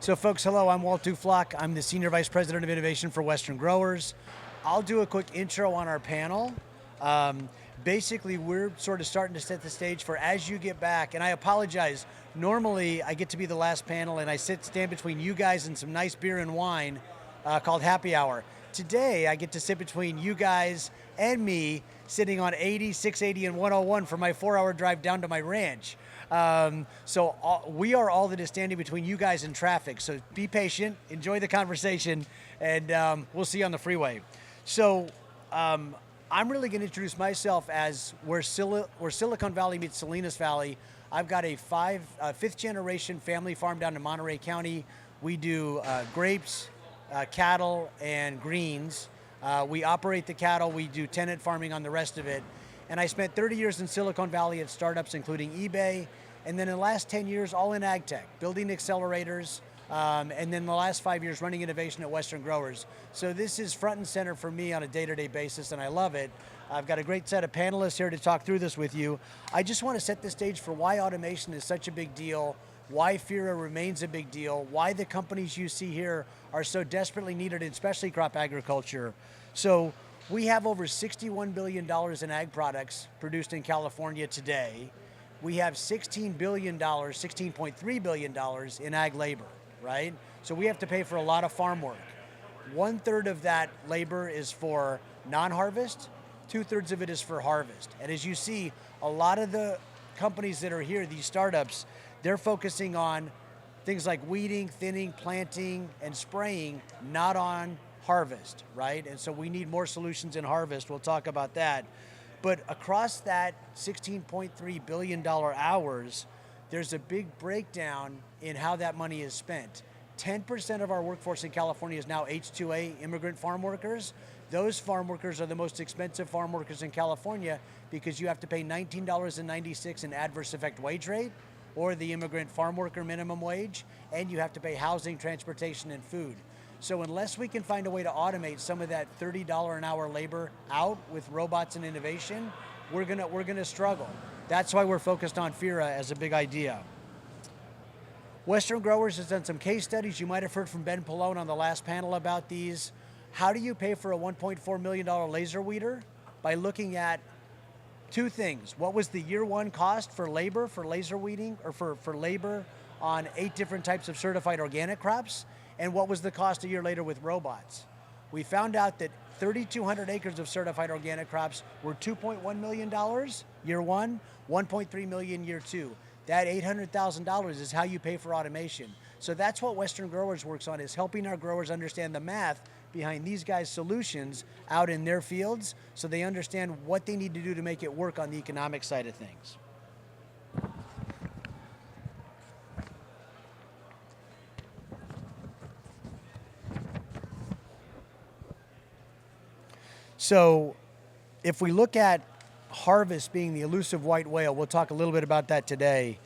So folks, hello, I'm Walt Duflock. I'm the Senior Vice President of Innovation for Western Growers. I'll do a quick intro on our panel. Basically, we're sort of starting to set the stage for as you get back, and I apologize, normally I get to be the last panel and I stand between you guys and some nice beer and wine called Happy Hour. Today, I get to sit between you guys and me sitting on 80, 680, and 101 for my 4-hour drive down to my ranch. We are all that is standing between you guys and traffic. So be patient, enjoy the conversation, and we'll see you on the freeway. So I'm really going to introduce myself as where Silicon Valley meets Salinas Valley. I've got a fifth generation family farm down in Monterey County. We do grapes, cattle, and greens. We operate the cattle, we do tenant farming on the rest of it. And I spent 30 years in Silicon Valley at startups, including eBay. And then in the last 10 years, all in AgTech, building accelerators. And then the last 5 years, running innovation at Western Growers. So this is front and center for me on a day-to-day basis, and I love it. I've got a great set of panelists here to talk through this with you. I just want to set the stage for why automation is such a big deal, why FIRA remains a big deal, why the companies you see here are so desperately needed in specialty crop agriculture. So we have over $61 billion in ag products produced in California today. We have $16 billion, $16.3 billion in ag labor, right? So we have to pay for a lot of farm work. 1/3 of that labor is for non-harvest, 2/3 of it is for harvest. And as you see, a lot of the companies that are here, these startups, they're focusing on things like weeding, thinning, planting, and spraying, not on harvest, right? And so we need more solutions in harvest. We'll talk about that. But across that $16.3 billion hours, there's a big breakdown in how that money is spent. 10% of our workforce in California is now H-2A immigrant farm workers. Those farm workers are the most expensive farm workers in California because you have to pay $19.96 in adverse effect wage rate, or the immigrant farm worker minimum wage, and you have to pay housing, transportation, and food. So unless we can find a way to automate some of that $30 an hour labor out with robots and innovation, we're gonna struggle. That's why we're focused on FIRA as a big idea. Western Growers has done some case studies. You might have heard from Ben Pallone on the last panel about these. How do you pay for a $1.4 million laser weeder? By looking at two things. What was the year one cost for labor, for laser weeding, or for labor on 8 different types of certified organic crops? And what was the cost a year later with robots? We found out that 3,200 acres of certified organic crops were $2.1 million year one, 1.3 million year two. That $800,000 is how you pay for automation. So that's what Western Growers works on, is helping our growers understand the math behind these guys' solutions out in their fields so they understand what they need to do to make it work on the economic side of things. So if we look at harvest being the elusive white whale, we'll talk a little bit about that today.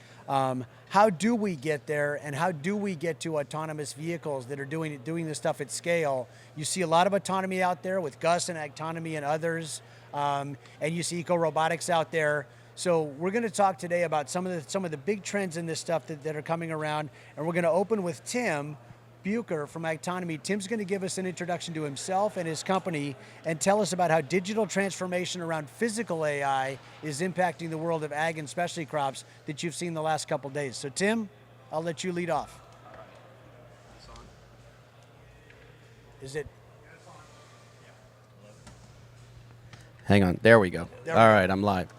How do we get there, and how do we get to autonomous vehicles that are doing this stuff at scale? You see a lot of autonomy out there with Gus and Agtonomy and others, and you see eco-robotics out there. So we're going to talk today about some of the big trends in this stuff that are coming around, and we're going to open with Tim Bucher from Agtonomy. Tim's going to give us an introduction to himself and his company and tell us about how digital transformation around physical AI is impacting the world of ag and specialty crops that you've seen the last couple days. So Tim, I'll let you lead off. All right. Is this on? Is it? Hang on, there we go. There we All go. right, I'm live.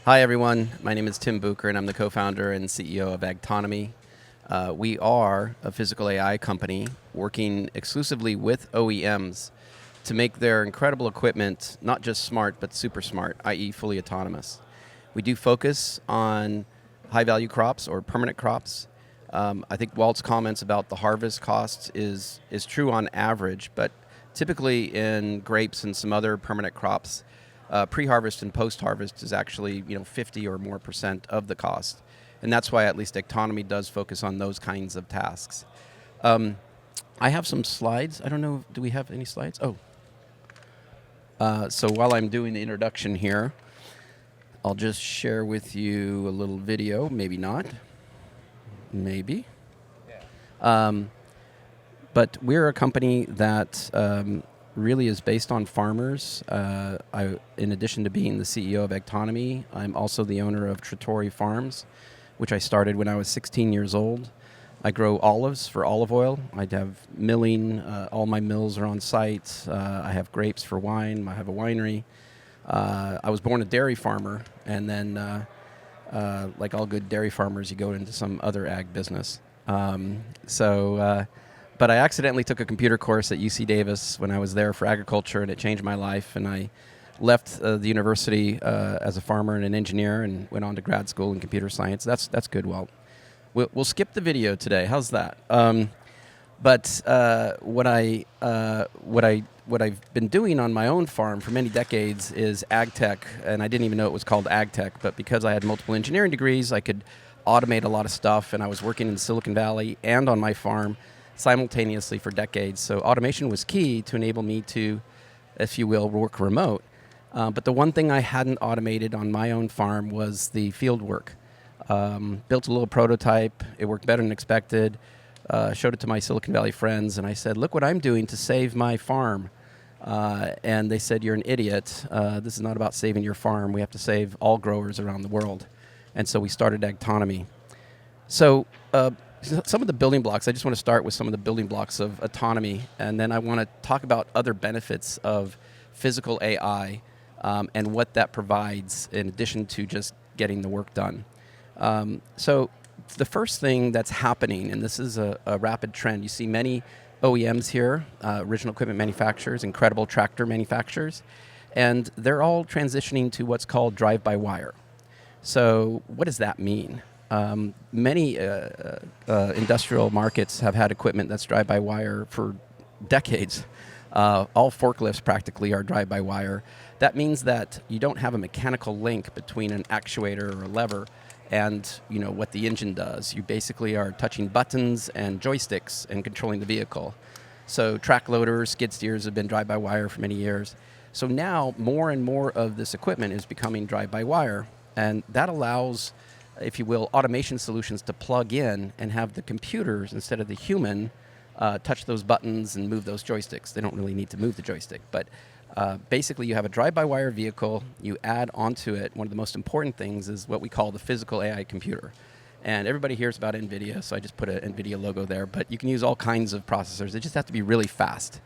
Hi everyone, my name is Tim Bucher and I'm the co-founder and CEO of Agtonomy. We are a physical AI company working exclusively with OEMs to make their incredible equipment not just smart, but super smart, i.e. fully autonomous. We do focus on high-value crops or permanent crops. I think Walt's comments about the harvest costs is true on average, but typically in grapes and some other permanent crops, pre-harvest and post-harvest is actually 50 or more % of the cost. And that's why at least Agtonomy does focus on those kinds of tasks. I have some slides. I don't know, do we have any slides? Oh. So while I'm doing the introduction here, I'll just share with you a little video. Maybe not. Maybe. Yeah. But we're a company that really is based on farmers. In addition to being the CEO of AGTECH, I'm also the owner of Trattori Farms, which I started when I was 16 years old. I grow olives for olive oil. I have milling. All my mills are on site. I have grapes for wine. I have a winery. I was born a dairy farmer, and then, like all good dairy farmers, you go into some other ag business. But I accidentally took a computer course at UC Davis when I was there for agriculture, and it changed my life. And I left the university as a farmer and an engineer, and went on to grad school in computer science. That's good. Well, we'll skip the video today. How's that? But what I've been doing on my own farm for many decades is AgTech, and I didn't even know it was called AgTech. But because I had multiple engineering degrees, I could automate a lot of stuff, and I was working in Silicon Valley and on my farm simultaneously for decades. So automation was key to enable me to, if you will, work remote. But the one thing I hadn't automated on my own farm was the field work. Built a little prototype. It worked better than expected. Showed it to my Silicon Valley friends, and I said, look what I'm doing to save my farm. And they said, you're an idiot. This is not about saving your farm. We have to save all growers around the world. And so we started AGTECH. So some of the building blocks, I just want to start with some of the building blocks of autonomy, and then I want to talk about other benefits of physical AI and what that provides in addition to just getting the work done. So the first thing that's happening, and this is a rapid trend, you see many OEMs here, original equipment manufacturers, incredible tractor manufacturers, and they're all transitioning to what's called drive-by-wire. So what does that mean? Many industrial markets have had equipment that's drive-by-wire for decades. All forklifts practically are drive-by-wire. That means that you don't have a mechanical link between an actuator or a lever and what the engine does. You basically are touching buttons and joysticks and controlling the vehicle. So track loaders, skid steers have been drive-by-wire for many years. So now more and more of this equipment is becoming drive-by-wire, and that allows, if you will, automation solutions to plug in and have the computers, instead of the human, touch those buttons and move those joysticks. They don't really need to move the joystick, but basically you have a drive-by-wire vehicle, you add onto it, one of the most important things is what we call the physical AI computer. And everybody hears about NVIDIA, so I just put an NVIDIA logo there, but you can use all kinds of processors. They just have to be really fast.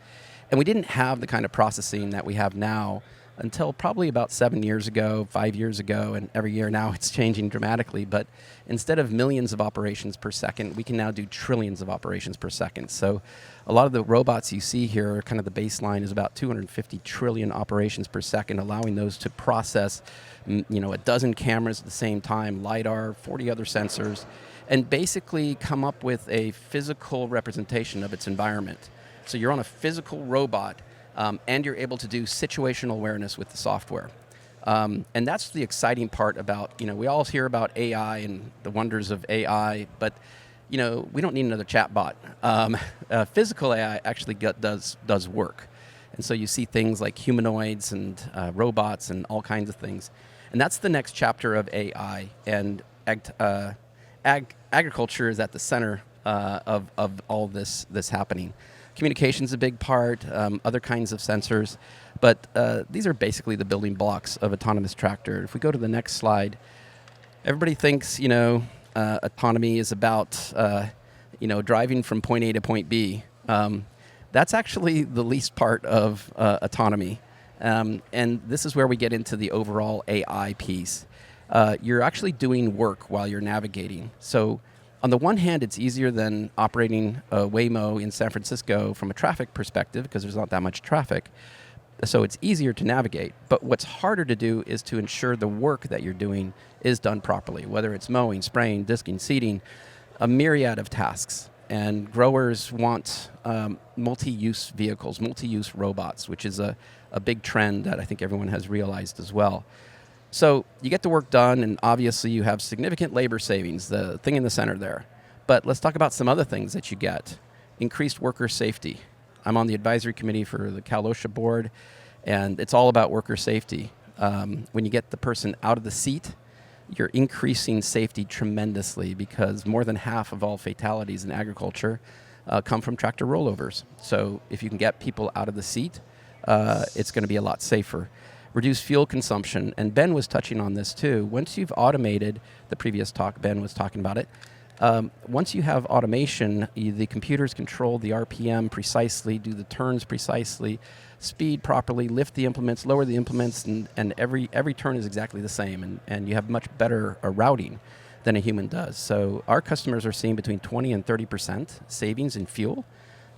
And we didn't have the kind of processing that we have now until probably about 7 years ago, 5 years ago, and every year now it's changing dramatically. But instead of millions of operations per second, we can now do trillions of operations per second. So a lot of the robots you see here, kind of the baseline is about 250 trillion operations per second, allowing those to process a dozen cameras at the same time, LiDAR, 40 other sensors, and basically come up with a physical representation of its environment. So you're on a physical robot, and you're able to do situational awareness with the software. And that's the exciting part about, we all hear about AI and the wonders of AI, but, we don't need another chatbot. Physical AI actually does work. And so you see things like humanoids and robots and all kinds of things. And that's the next chapter of AI. And agriculture is at the center of all this happening. Communication's a big part, other kinds of sensors, but these are basically the building blocks of autonomous tractor. If we go to the next slide, everybody thinks, autonomy is about, driving from point A to point B. That's actually the least part of autonomy. And this is where we get into the overall AI piece. You're actually doing work while you're navigating. So on the one hand, it's easier than operating a Waymo in San Francisco from a traffic perspective because there's not that much traffic. So it's easier to navigate. But what's harder to do is to ensure the work that you're doing is done properly, whether it's mowing, spraying, disking, seeding, a myriad of tasks. And growers want multi-use vehicles, multi-use robots, which is a big trend that I think everyone has realized as well. So you get the work done, and obviously you have significant labor savings, the thing in the center there. But let's talk about some other things that you get. Increased worker safety. I'm on the advisory committee for the Cal OSHA board, and it's all about worker safety. When you get the person out of the seat, you're increasing safety tremendously, because more than half of all fatalities in agriculture come from tractor rollovers. So if you can get people out of the seat, it's going to be a lot safer. Reduce fuel consumption, and Ben was touching on this too. Once you've automated, the previous talk, Ben was talking about it, once you have automation, the computers control the RPM precisely, do the turns precisely, speed properly, lift the implements, lower the implements, and every turn is exactly the same, and you have much better routing than a human does. So our customers are seeing between 20 and 30% savings in fuel,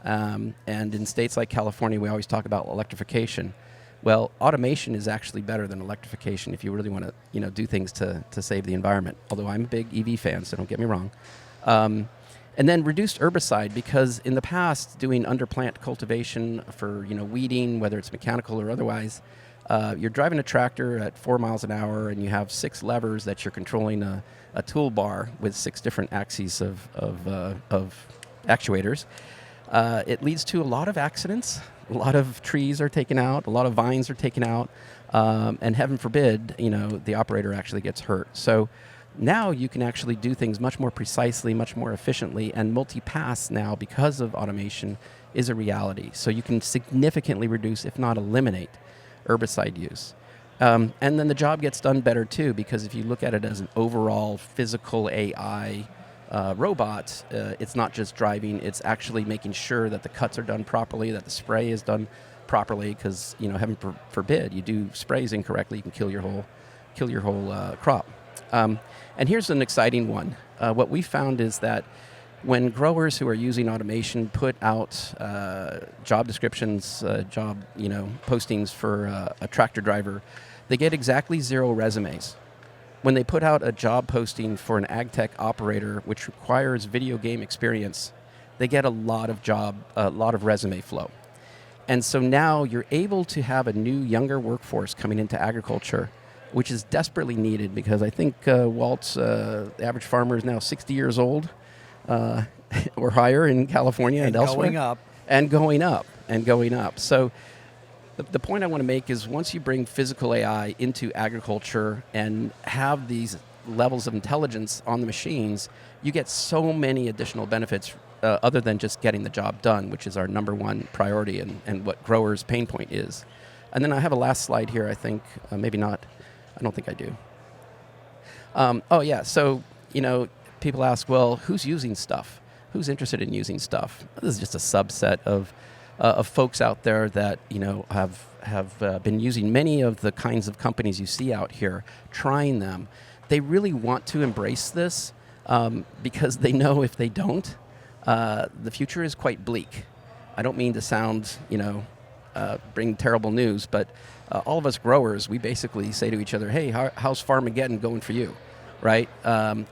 and in states like California, we always talk about electrification. Well, automation is actually better than electrification if you really want to, do things to save the environment. Although I'm a big EV fan, so don't get me wrong. And then reduced herbicide, because in the past, doing underplant cultivation for weeding, whether it's mechanical or otherwise, you're driving a tractor at 4 miles an hour, and you have 6 levers that you're controlling a toolbar with 6 different axes of actuators. It leads to a lot of accidents. A lot of trees are taken out. A lot of vines are taken out. And heaven forbid, the operator actually gets hurt. So now you can actually do things much more precisely, much more efficiently, and multi-pass now, because of automation, is a reality. So you can significantly reduce, if not eliminate, herbicide use. And then the job gets done better too, because if you look at it as an overall physical AI robot, it's not just driving, it's actually making sure that the cuts are done properly, that the spray is done properly, because heaven forbid you do sprays incorrectly, you can kill your whole crop. And here's an exciting one. What we found is that when growers who are using automation put out job descriptions, postings for a tractor driver, they get exactly 0 resumes. When they put out a job posting for an AGTECH operator, which requires video game experience, they get a lot of resume flow. And so now you're able to have a new, younger workforce coming into agriculture, which is desperately needed, because I think Walt's the average farmer is now 60 years old or higher in California and elsewhere. Going up. So the point I want to make is, once you bring physical AI into agriculture and have these levels of intelligence on the machines, you get so many additional benefits other than just getting the job done, which is our number one priority and what growers' pain point is. And then I have a last slide here, I think. Maybe not. I don't think I do. So, people ask, well, who's using stuff? Who's interested in using stuff? This is just a subset of folks out there that have been using many of the kinds of companies you see out here, trying them. They really want to embrace this because they know if they don't, the future is quite bleak. I don't mean to sound, bring terrible news, but all of us growers, we basically say to each other, hey, how's Farmageddon going for you, right?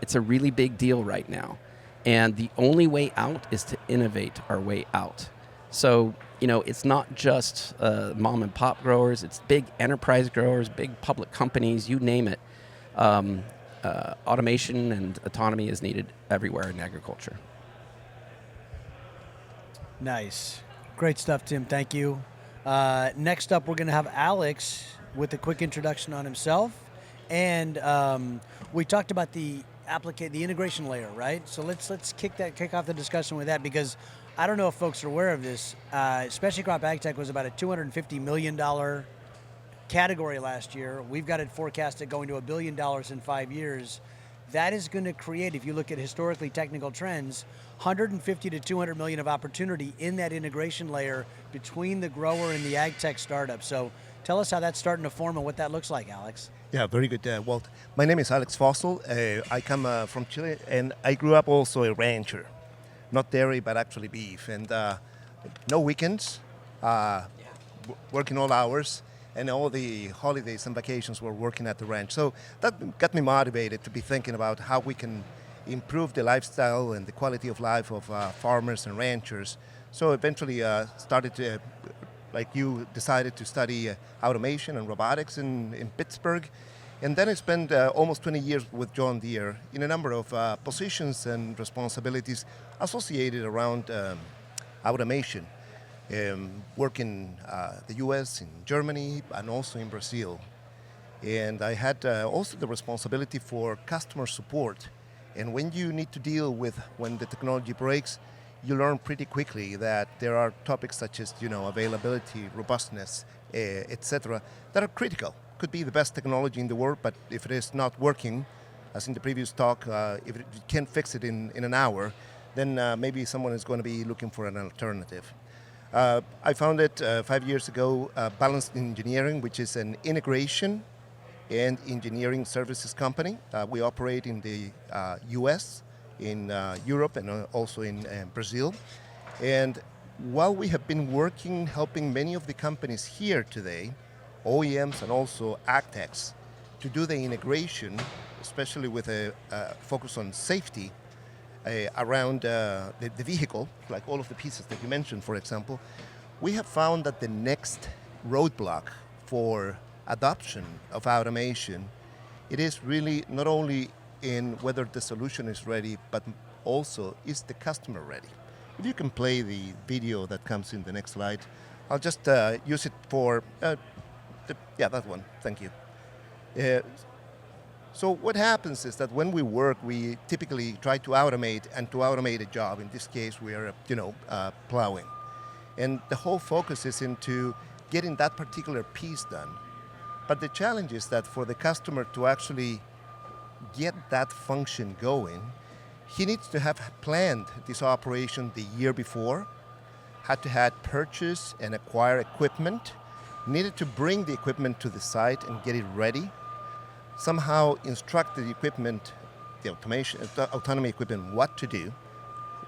It's a really big deal right now. And the only way out is to innovate our way out. So, it's not just mom and pop growers, it's big enterprise growers, big public companies, you name it. Automation and autonomy is needed everywhere in agriculture. Nice. Great stuff, Tim. Thank you. Next up, we're going to have Alex with a quick introduction on himself. And we talked about the integration layer, right? So let's kick off the discussion with that, because I don't know if folks are aware of this. Specialty crop AgTech was about a $250 million category last year. We've got it forecasted going to $1 billion in 5 years. That is going to create, if you look at historically technical trends, 150 to 200 million of opportunity in that integration layer between the grower and the AgTech startup. So tell us how that's starting to form and what that looks like, Alex. Yeah, very good, Walt. My name is Alex Fossil. I come from Chile, and I grew up also a rancher. Not dairy, but actually beef. And no weekends, working all hours, and all the holidays and vacations were working at the ranch. So that got me motivated to be thinking about how we can improve the lifestyle and the quality of life of farmers and ranchers. So eventually started to, like you, decided to study automation and robotics in Pittsburgh. And then I spent almost 20 years with John Deere in a number of positions and responsibilities associated around automation. Work in the US, in Germany, and also in Brazil. And I had also the responsibility for customer support. And when you need to deal with when the technology breaks, you learn pretty quickly that there are topics such as availability, robustness, etc., that are critical. Could be the best technology in the world, but if it is not working, as in the previous talk, if you can't fix it in an hour, then maybe someone is going to be looking for an alternative. I founded 5 years ago Balanced Engineering, which is an integration and engineering services company. We operate in the US, in Europe, and also in Brazil. And while we have been working, helping many of the companies here today, OEMs and also AGTECH, to do the integration, especially with a focus on safety around the vehicle, like all of the pieces that you mentioned, for example, we have found that the next roadblock for adoption of automation, it is really not only in whether the solution is ready, but also is the customer ready. If you can play the video that comes in the next slide, I'll just use it for, that one, thank you. So what happens is that when we work, we typically try to automate, and to automate a job. In this case, we are, plowing. And the whole focus is into getting that particular piece done. But the challenge is that for the customer to actually get that function going, he needs to have planned this operation the year before, had to have purchased and acquire equipment, needed to bring the equipment to the site and get it ready, somehow instruct the equipment, the autonomy equipment, what to do,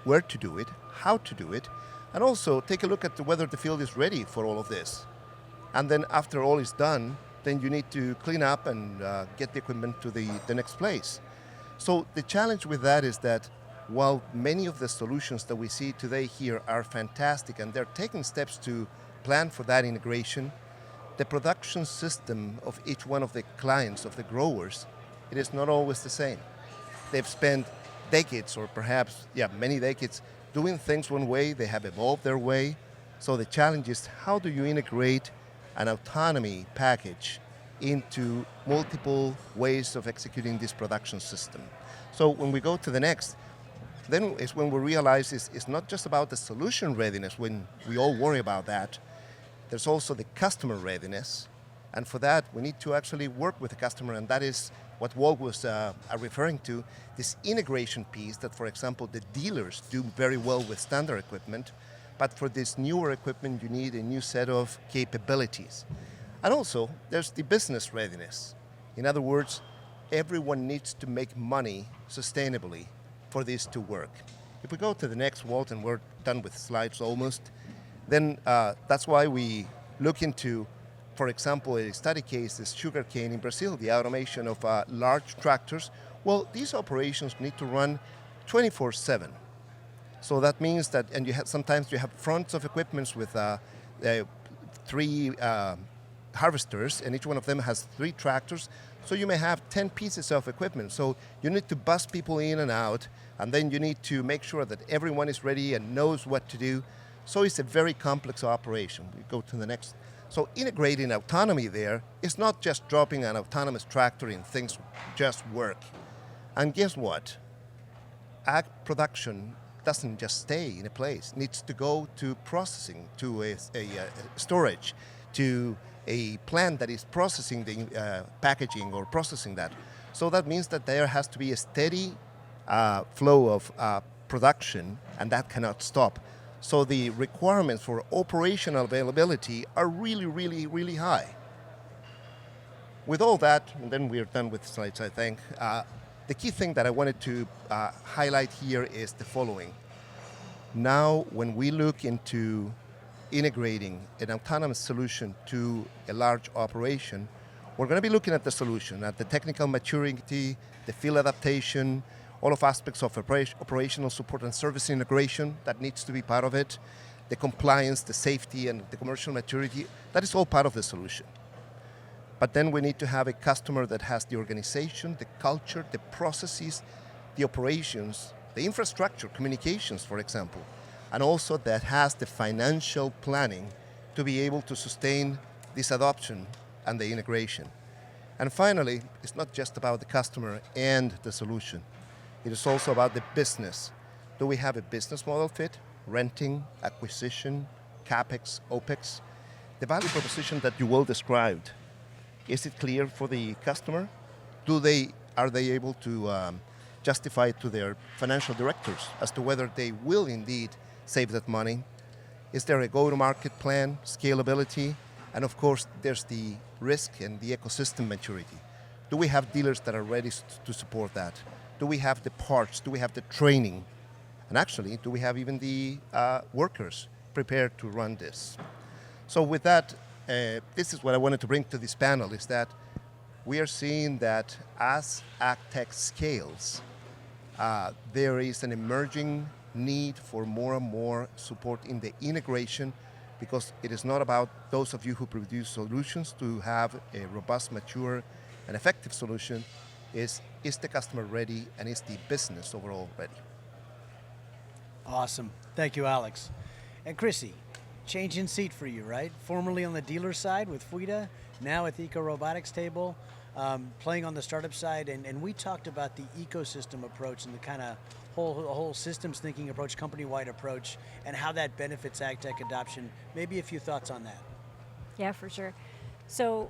where to do it, how to do it, and also take a look at whether the field is ready for all of this. And then after all is done, then you need to clean up and get the equipment to the next place. So the challenge with that is that while many of the solutions that we see today here are fantastic and they're taking steps to plan for that integration, the production system of each one of the clients, of the growers, it is not always the same. They've spent decades, or perhaps, many decades, doing things one way. They have evolved their way. So the challenge is, how do you integrate an autonomy package into multiple ways of executing this production system? So when we go to the next, then is when we realize it's not just about the solution readiness, when we all worry about that. There's also the customer readiness. And for that, we need to actually work with the customer, and that is what Walt was referring to, this integration piece that, for example, the dealers do very well with standard equipment, but for this newer equipment, you need a new set of capabilities. And also, there's the business readiness. In other words, everyone needs to make money sustainably for this to work. If we go to the next, Walt, and we're done with slides almost, then that's why we look into, for example, a study case is sugarcane in Brazil, the automation of large tractors. Well, these operations need to run 24/7. So that means that, and sometimes you have fronts of equipments with 3 harvesters, and each one of them has 3 tractors. So you may have 10 pieces of equipment. So you need to bus people in and out, and then you need to make sure that everyone is ready and knows what to do. So it's a very complex operation. We go to the next. So integrating autonomy there is not just dropping an autonomous tractor and things just work. And guess what? Ag production doesn't just stay in a place. It needs to go to processing, to a storage, to a plant that is processing the packaging or processing that. So that means that there has to be a steady flow of production, and that cannot stop. So the requirements for operational availability are really, really, really high. With all that, and then we're done with slides, I think, the key thing that I wanted to highlight here is the following. Now, when we look into integrating an autonomous solution to a large operation, we're going to be looking at the solution, at the technical maturity, the field adaptation, all of aspects of operational support and service integration that needs to be part of it, the compliance, the safety, and the commercial maturity, that is all part of the solution. But then we need to have a customer that has the organization, the culture, the processes, the operations, the infrastructure, communications, for example, and also that has the financial planning to be able to sustain this adoption and the integration. And finally, it's not just about the customer and the solution. It is also about the business. Do we have a business model fit? Renting, acquisition, CapEx, OpEx? The value proposition that you well described, is it clear for the customer? Are they able to justify it to their financial directors as to whether they will indeed save that money? Is there a go-to-market plan, scalability? And of course, there's the risk and the ecosystem maturity. Do we have dealers that are ready to support that? Do we have the parts? Do we have the training? And actually, do we have even the workers prepared to run this? So with that, this is what I wanted to bring to this panel, is that we are seeing that as AGTECH scales, there is an emerging need for more and more support in the integration, because it is not about those of you who produce solutions to have a robust, mature, and effective solution. Is the customer ready, and is the business overall ready? Awesome. Thank you, Alex. And Chrissy, change in seat for you, right? Formerly on the dealer side with FIRA, now at the Eco Robotics table, playing on the startup side, and we talked about the ecosystem approach and the kind of whole systems thinking approach, company-wide approach, and how that benefits AgTech adoption. Maybe a few thoughts on that. Yeah, for sure. So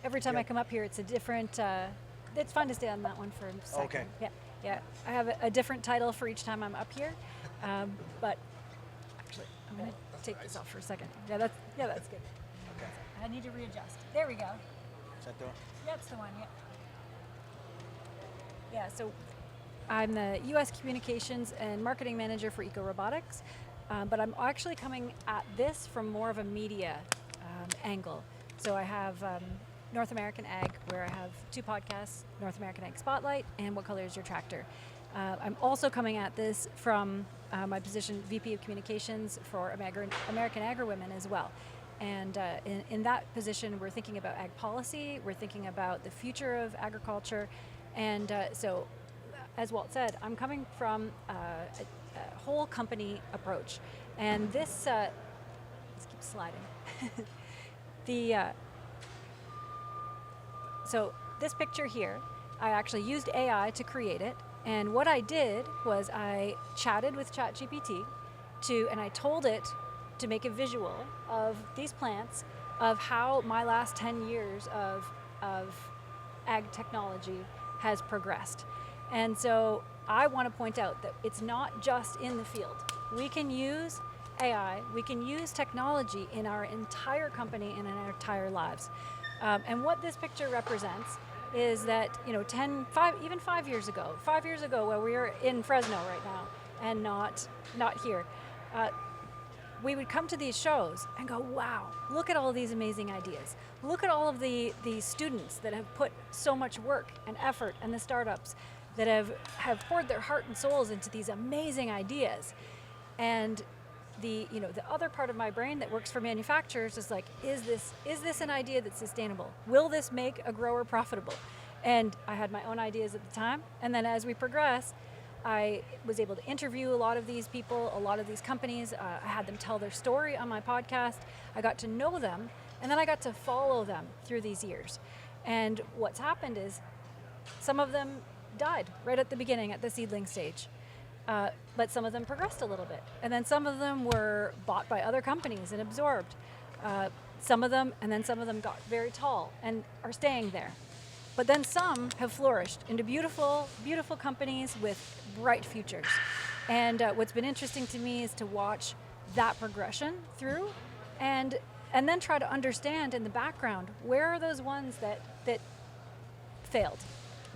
every time I come up here, it's a different, it's fun to stay on that one for a second. Okay. Yeah. I have a different title for each time I'm up here, but actually, I'm going to take this off for a second. Yeah, that's good. Okay. I need to readjust. There we go. Is that the one? That's the one, yeah. Yeah, so I'm the U.S. Communications and Marketing Manager for Eco Robotics, but I'm actually coming at this from more of a media angle. So I have North American Ag, where I have 2 podcasts, North American Ag Spotlight and What Color Is Your Tractor? I'm also coming at this from my position, VP of Communications for American Agri-Women as well. And in that position, we're thinking about ag policy, we're thinking about the future of agriculture, and so, as Walt said, I'm coming from a whole company approach. And this, let's keep sliding. So this picture here, I actually used AI to create it. And what I did was I chatted with ChatGPT and I told it to make a visual of these plants, of how my last 10 years of ag technology has progressed. And so I want to point out that it's not just in the field. We can use AI, we can use technology in our entire company and in our entire lives. And what this picture represents is that, 5 years ago, where we were in Fresno right now and not here, we would come to these shows and go, wow, look at all these amazing ideas. Look at all of the students that have put so much work and effort, and the startups that have poured their heart and souls into these amazing ideas. And the other part of my brain that works for manufacturers is like, is this an idea that's sustainable? Will this make a grower profitable? And I had my own ideas at the time. And then as we progress, I was able to interview a lot of these people, a lot of these companies. I had them tell their story on my podcast. I got to know them, and then I got to follow them through these years. And what's happened is some of them died right at the beginning, at the seedling stage. But some of them progressed a little bit. And then some of them were bought by other companies and absorbed. Some of them got very tall and are staying there. But then some have flourished into beautiful, beautiful companies with bright futures. And what's been interesting to me is to watch that progression through and then try to understand in the background, where are those ones that failed?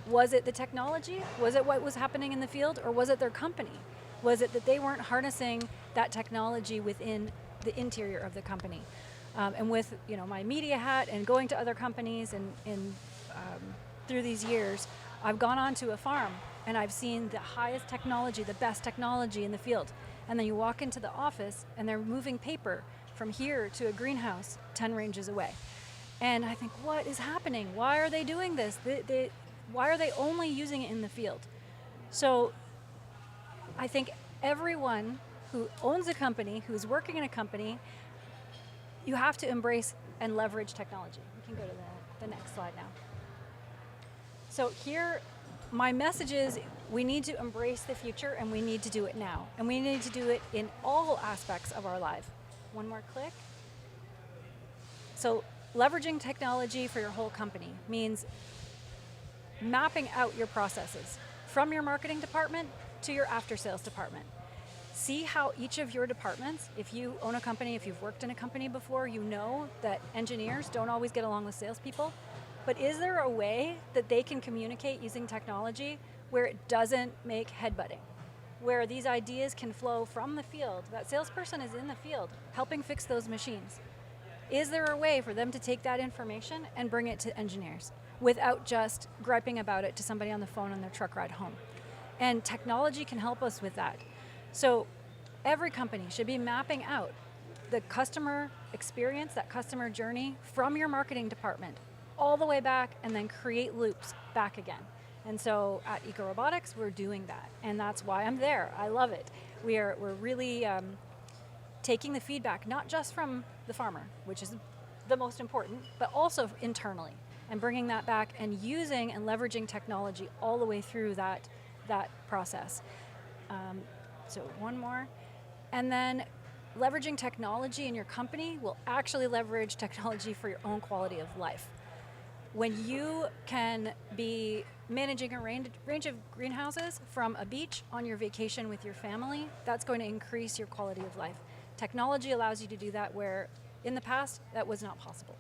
Was it the technology? Was it what was happening in the field? Or was it their company? Was it that they weren't harnessing that technology within the interior of the company? And with my media hat and going to other companies and through these years, I've gone onto a farm and I've seen the highest technology, the best technology in the field. And then you walk into the office and they're moving paper from here to a greenhouse 10 ranges away. And I think, what is happening? Why are they doing this? Why are they only using it in the field? So I think everyone who owns a company, who's working in a company, you have to embrace and leverage technology. We can go to that. the next slide now. So here, my message is we need to embrace the future and we need to do it now. And we need to do it in all aspects of our life. One more click. So leveraging technology for your whole company means mapping out your processes from your marketing department to your after sales department. See how each of your departments, if you own a company, if you've worked in a company before, you know that engineers don't always get along with salespeople. But is there a way that they can communicate using technology where it doesn't make headbutting? Where these ideas can flow from the field, that salesperson is in the field helping fix those machines. Is there a way for them to take that information and bring it to engineers without just griping about it to somebody on the phone on their truck ride home? And technology can help us with that. So every company should be mapping out the customer experience, that customer journey from your marketing department all the way back and then create loops back again. And so at Eco Robotics, we're doing that. And that's why I'm there. I love it. We're really taking the feedback, not just from the farmer, which is the most important, but also internally, and bringing that back and using and leveraging technology all the way through that process. So one more. And then leveraging technology in your company will actually leverage technology for your own quality of life. When you can be managing a range of greenhouses from a beach on your vacation with your family, that's going to increase your quality of life. Technology allows you to do that where in the past that was not possible.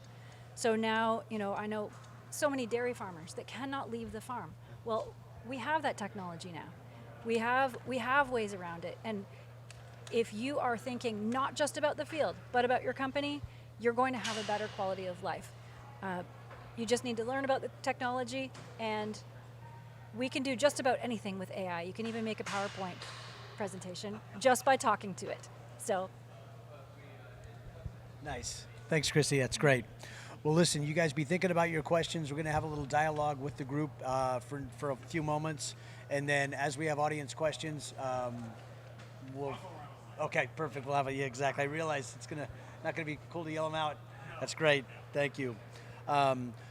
So now, I know so many dairy farmers that cannot leave the farm. Well, we have that technology now. We have ways around it. And if you are thinking not just about the field, but about your company, you're going to have a better quality of life. You just need to learn about the technology, and we can do just about anything with AI. You can even make a PowerPoint presentation just by talking to it. So. Nice. Thanks, Chrissy. That's great. Well, listen, you guys be thinking about your questions. We're going to have a little dialogue with the group for a few moments. And then as we have audience questions, okay, perfect. We'll have yeah, exactly. I realize it's not going to be cool to yell them out. That's great. Thank you.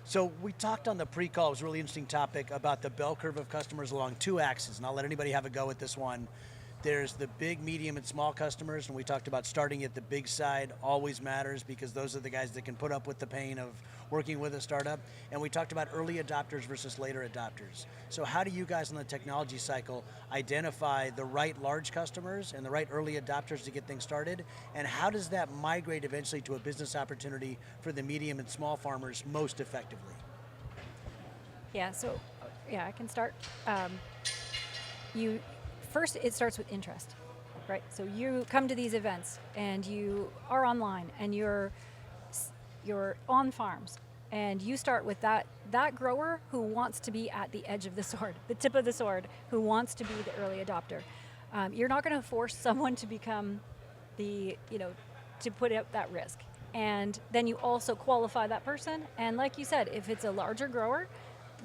So we talked on the pre-call, it was a really interesting topic about the bell curve of customers along two axes, and I'll let anybody have a go at this one. There's the big, medium, and small customers, and we talked about starting at the big side always matters because those are the guys that can put up with the pain of working with a startup. And we talked about early adopters versus later adopters. So how do you guys on the technology cycle identify the right large customers and the right early adopters to get things started? And how does that migrate eventually to a business opportunity for the medium and small farmers most effectively? Yeah, so I can start. First, it starts with interest, right? So you come to these events and you are online and you're on farms and you start with that grower who wants to be at the edge of the sword, the tip of the sword, who wants to be the early adopter. You're not going to force someone to become to put up that risk. And then you also qualify that person. And like you said, if it's a larger grower,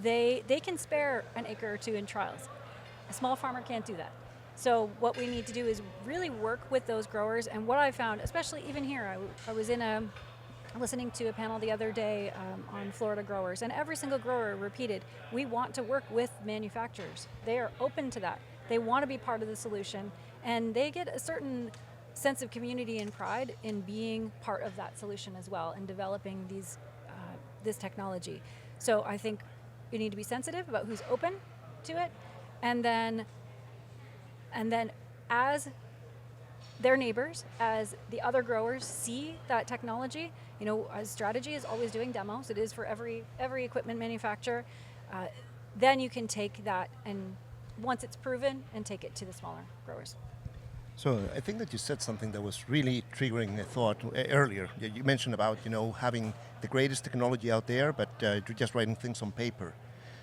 they can spare an acre or two in trials. A small farmer can't do that. So what we need to do is really work with those growers. And what I found, especially even here, I was listening to a panel the other day on Florida growers, and every single grower repeated, we want to work with manufacturers. They are open to that. They want to be part of the solution, and they get a certain sense of community and pride in being part of that solution as well and developing this technology. So I think you need to be sensitive about who's open to it. And then as their neighbors, as the other growers see that technology, as strategy is always doing demos, it is for every equipment manufacturer, then you can take that and once it's proven and take it to the smaller growers. So I think that you said something that was really triggering a thought earlier. You mentioned about, having the greatest technology out there, but you're just writing things on paper.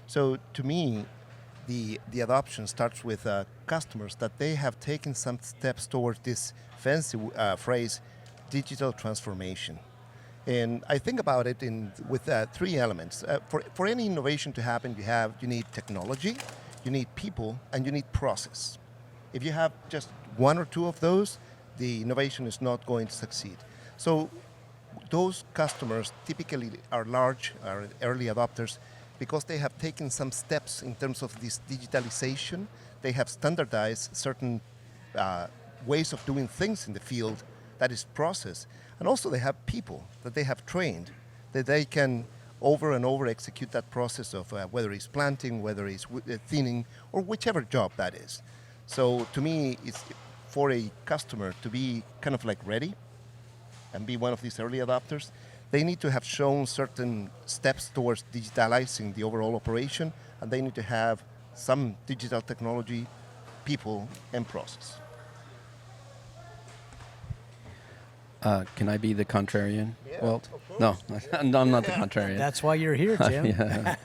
So to me, the adoption starts with customers that they have taken some steps towards this fancy phrase, digital transformation. And I think about it with three elements. For any innovation to happen, you need technology, you need people, and you need process. If you have just one or two of those, the innovation is not going to succeed. So those customers typically are large, are early adopters, because they have taken some steps in terms of this digitalization. They have standardized certain ways of doing things in the field that is process. And also they have people that they have trained that they can over and over execute that process of whether it's planting, whether it's thinning, or whichever job that is. So to me, it's for a customer to be kind of like ready and be one of these early adopters, they need to have shown certain steps towards digitalizing the overall operation, and they need to have some digital technology, people, and process. Can I be the contrarian, Yeah, Walt? of course. No, no, I'm not the contrarian. That's why you're here, Tim. Yeah.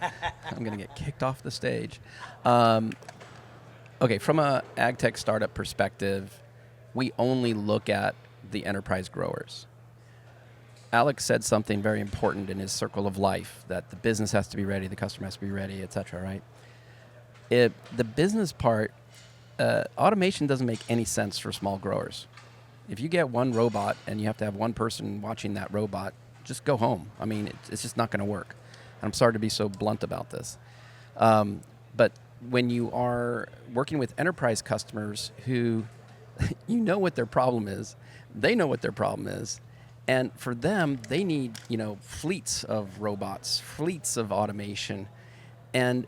I'm going to get kicked off the stage. Okay, from a AgTech startup perspective, we only look at the enterprise growers. Alex said something very important in his circle of life, that the business has to be ready, the customer has to be ready, et cetera, right? The business part, automation doesn't make any sense for small growers. If you get one robot and you have to have one person watching that robot, just go home. I mean, it's just not going to work. I'm sorry to be so blunt about this. But when you are working with enterprise customers who you know what their problem is, they know what their problem is, and for them, they need, fleets of robots, fleets of automation, and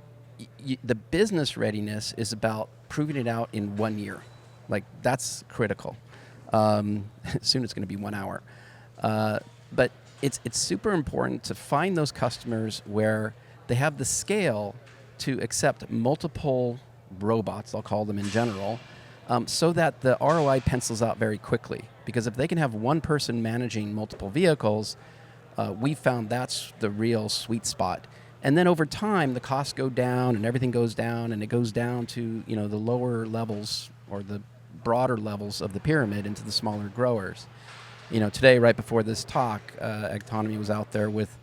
the business readiness is about proving it out in 1 year. Like, that's critical. Soon it's going to be 1 hour. But it's super important to find those customers where they have the scale to accept multiple robots, I'll call them in general, so that the ROI pencils out very quickly. Because if they can have one person managing multiple vehicles, we found that's the real sweet spot. And then over time, the costs go down and everything goes down, and it goes down to the lower levels or the broader levels of the pyramid into the smaller growers. Today, right before this talk, AgTonomy was out there with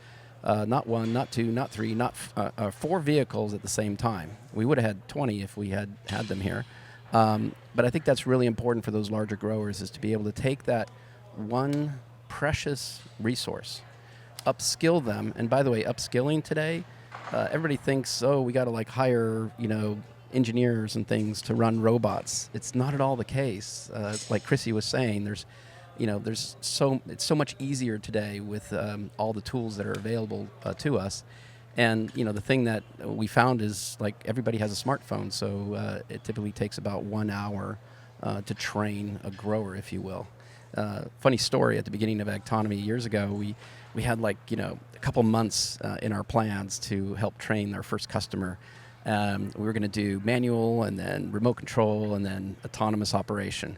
not one, not two, not three, not 4 vehicles at the same time. We would have had 20 if we had them here. But I think that's really important for those larger growers, is to be able to take that one precious resource, upskill them. And by the way, upskilling today, everybody thinks, we got to hire, engineers and things to run robots. It's not at all the case. Like Chrissy was saying, it's so much easier today with all the tools that are available to us. And the thing that we found is everybody has a smartphone, so it typically takes about 1 hour to train a grower, if you will. Funny story, at the beginning of AgTonomy years ago, we had a couple months in our plans to help train our first customer. We were going to do manual and then remote control and then autonomous operation.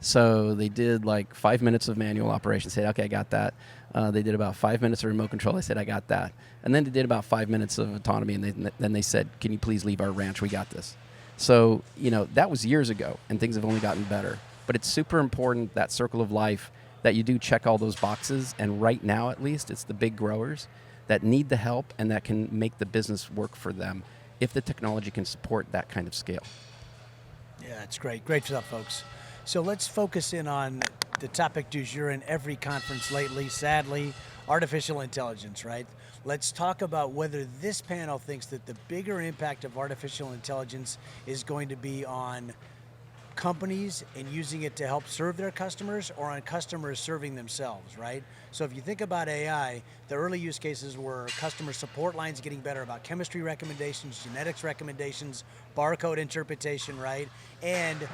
So they did 5 minutes of manual operation. Said, okay, I got that. They did about 5 minutes of remote control. I said, I got that. And then they did about 5 minutes of autonomy, and then they said, can you please leave our ranch? We got this. So, that was years ago, and things have only gotten better. But it's super important, that circle of life, that you do check all those boxes. And right now, at least, it's the big growers that need the help and that can make the business work for them if the technology can support that kind of scale. Yeah, that's great. Great stuff, folks. So let's focus in on the topic du jour in every conference lately, sadly, artificial intelligence, right? Let's talk about whether this panel thinks that the bigger impact of artificial intelligence is going to be on companies and using it to help serve their customers, or on customers serving themselves, right? So if you think about AI, the early use cases were customer support lines getting better about chemistry recommendations, genetics recommendations, barcode interpretation, right? And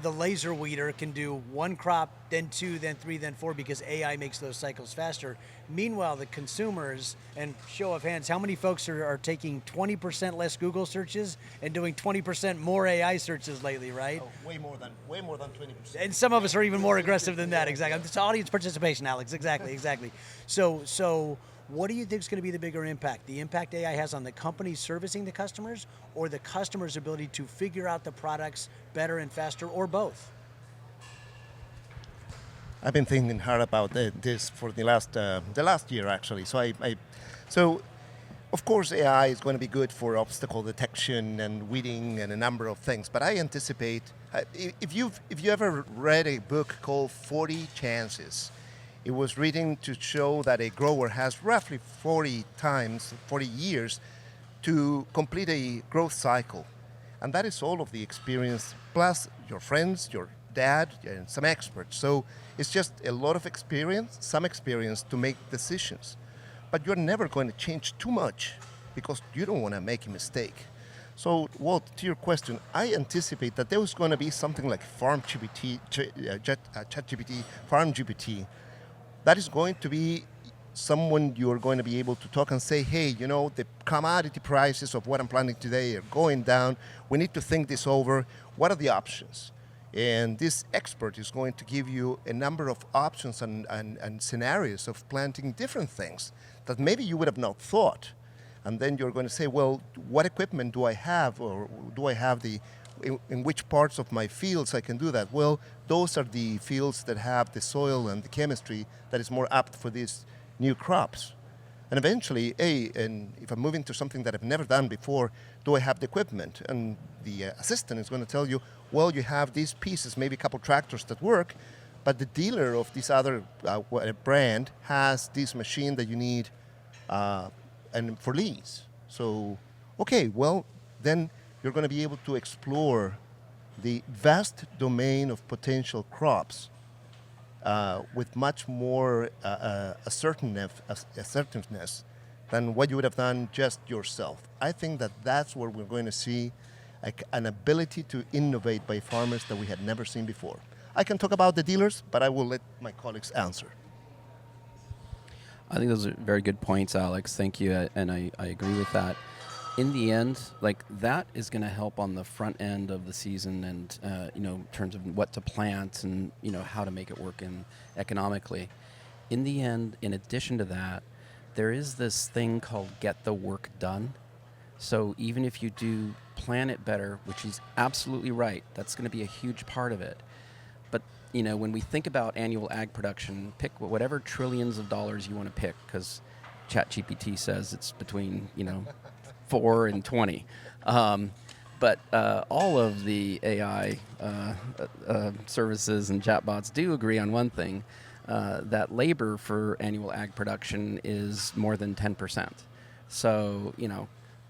the laser weeder can do 1 crop, then 2, then 3, then 4, because AI makes those cycles faster. Meanwhile, the consumers, and show of hands, how many folks are taking 20% less Google searches and doing 20% more AI searches lately, right? Oh, way more than 20%. And some of us are even more aggressive than that, exactly. It's audience participation, Alex, exactly. So what do you think is going to be the bigger impact? The impact AI has on the companies servicing the customers, or the customer's ability to figure out the products better and faster, or both? I've been thinking hard about this for the last year, actually. So of course, AI is going to be good for obstacle detection and weeding and a number of things. But I anticipate, if you ever read a book called 40 Chances, It was reading to show that a grower has roughly 40 years to complete a growth cycle. And that is all of the experience, plus your friends, your dad, and some experts. So it's just a lot of experience, some experience to make decisions. But you're never going to change too much because you don't want to make a mistake. So, Walt, to your question, I anticipate that there was going to be something like ChatGPT, FarmGPT. That is going to be someone you're going to be able to talk and say, hey, the commodity prices of what I'm planting today are going down. We need to think this over. What are the options? And this expert is going to give you a number of options and scenarios of planting different things that maybe you would have not thought. And then you're going to say, well, what equipment do I have, or do I have in which parts of my fields I can do that? Well, those are the fields that have the soil and the chemistry that is more apt for these new crops. And eventually, and if I'm moving to something that I've never done before, do I have the equipment? And the assistant is going to tell you, well, you have these pieces, maybe a couple tractors that work, but the dealer of this other brand has this machine that you need and for lease. So, okay, well, then you're going to be able to explore the vast domain of potential crops with much more assertiveness than what you would have done just yourself. I think that that's where we're going to see an ability to innovate by farmers that we had never seen before. I can talk about the dealers, but I will let my colleagues answer. I think those are very good points, Alex. Thank you, and I agree with that. In the end, that is going to help on the front end of the season, and in terms of what to plant and how to make it work economically. In the end, in addition to that, there is this thing called get the work done. So even if you do plan it better, which is absolutely right, that's going to be a huge part of it. But when we think about annual ag production, pick whatever trillions of dollars you want to pick, because ChatGPT says it's between 4 and 20. But all of the AI services and chatbots do agree on one thing, that labor for annual ag production is more than 10%. So,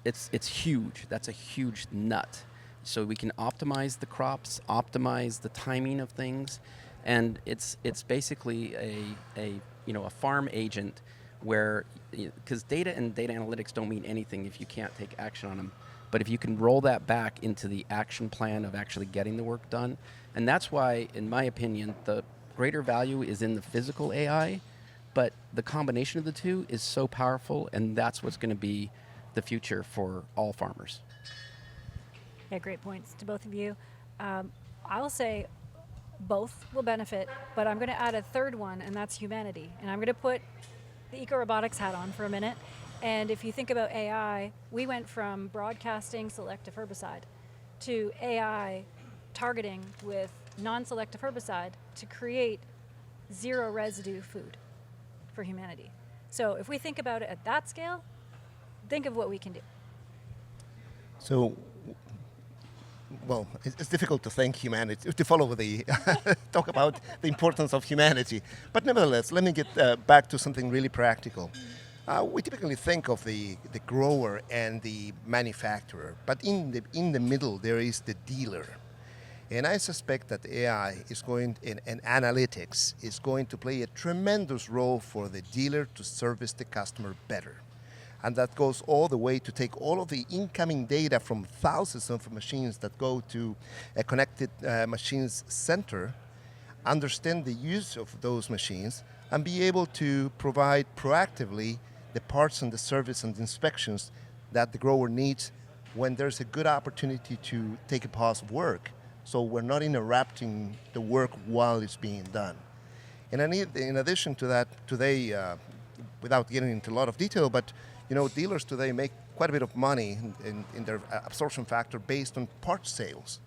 it's huge. That's a huge nut. So we can optimize the crops, optimize the timing of things, and it's basically a farm agent where, because data and data analytics don't mean anything if you can't take action on them. But if you can roll that back into the action plan of actually getting the work done, and that's why, in my opinion, the greater value is in the physical AI, but the combination of the two is so powerful, and that's what's going to be the future for all farmers. Yeah, great points to both of you. I'll say both will benefit, but I'm going to add a third one, and that's humanity. And I'm going to put the eco-robotics hat on for a minute. And if you think about AI, we went from broadcasting selective herbicide to AI targeting with non-selective herbicide to create zero residue food for humanity. So if we think about it at that scale, think of what we can do. So, well, it's difficult to thank humanity, to follow the, talk about the importance of humanity. But nevertheless, let me get back to something really practical. We typically think of the grower and the manufacturer, but in the middle there is the dealer. And I suspect that AI is going, and analytics is going to play a tremendous role for the dealer to service the customer better. And that goes all the way to take all of the incoming data from thousands of machines that go to a connected machines center, understand the use of those machines, and be able to provide proactively the parts and the service and the inspections that the grower needs when there's a good opportunity to take a pause of work. So we're not interrupting the work while it's being done. And in addition to that, today, without getting into a lot of detail, but dealers today make quite a bit of money in their absorption factor based on part sales.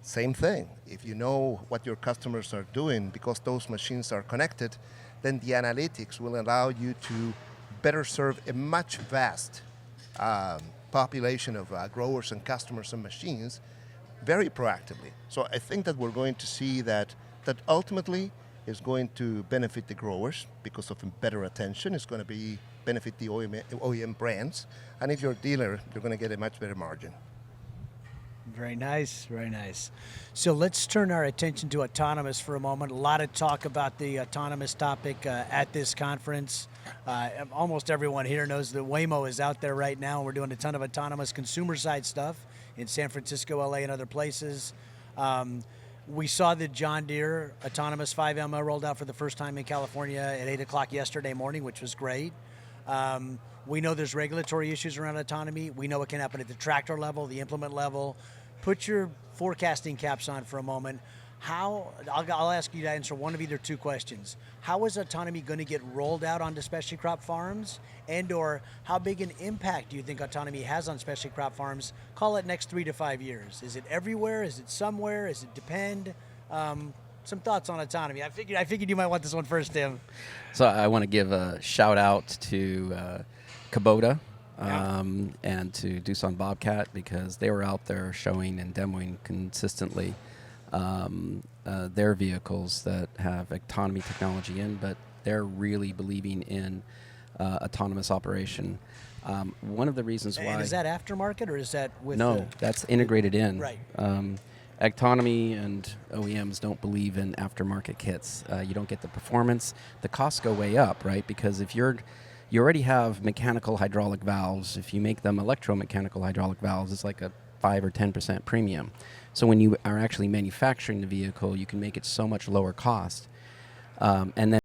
Same thing. If you know what your customers are doing because those machines are connected, then the analytics will allow you to better serve a much vast population of growers and customers and machines very proactively. So I think that we're going to see that ultimately It's going to benefit the growers because of better attention. It's going to be benefit the OEM brands. And if you're a dealer, you're going to get a much better margin. Very nice, very nice. So let's turn our attention to autonomous for a moment. A lot of talk about the autonomous topic at this conference. Almost everyone here knows that Waymo is out there right now. We're doing a ton of autonomous consumer side stuff in San Francisco, LA, and other places. We saw the John Deere autonomous 5MO rolled out for the first time in California at 8 o'clock yesterday morning, which was great. We know there's regulatory issues around autonomy. We know it can happen at the tractor level, the implement level. Put your forecasting caps on for a moment. I'll ask you to answer one of either two questions. How is autonomy going to get rolled out onto specialty crop farms? And or how big an impact do you think autonomy has on specialty crop farms? Call it next 3 to 5 years. Is it everywhere? Is it somewhere? Is it depend? Some thoughts on autonomy. I figured you might want this one first, Tim. So I want to give a shout out to Kubota and to Doosan Bobcat, because they were out there showing and demoing consistently their vehicles that have autonomy technology in, but they're really believing in autonomous operation. One of the reasons why... And is that aftermarket or is that with No, that's integrated in. Right. Autonomy and OEMs don't believe in aftermarket kits. You don't get the performance. The costs go way up, right? Because if you already have mechanical hydraulic valves, if you make them electromechanical hydraulic valves, it's like a 5 or 10% premium. So when you are actually manufacturing the vehicle, you can make it so much lower cost. And then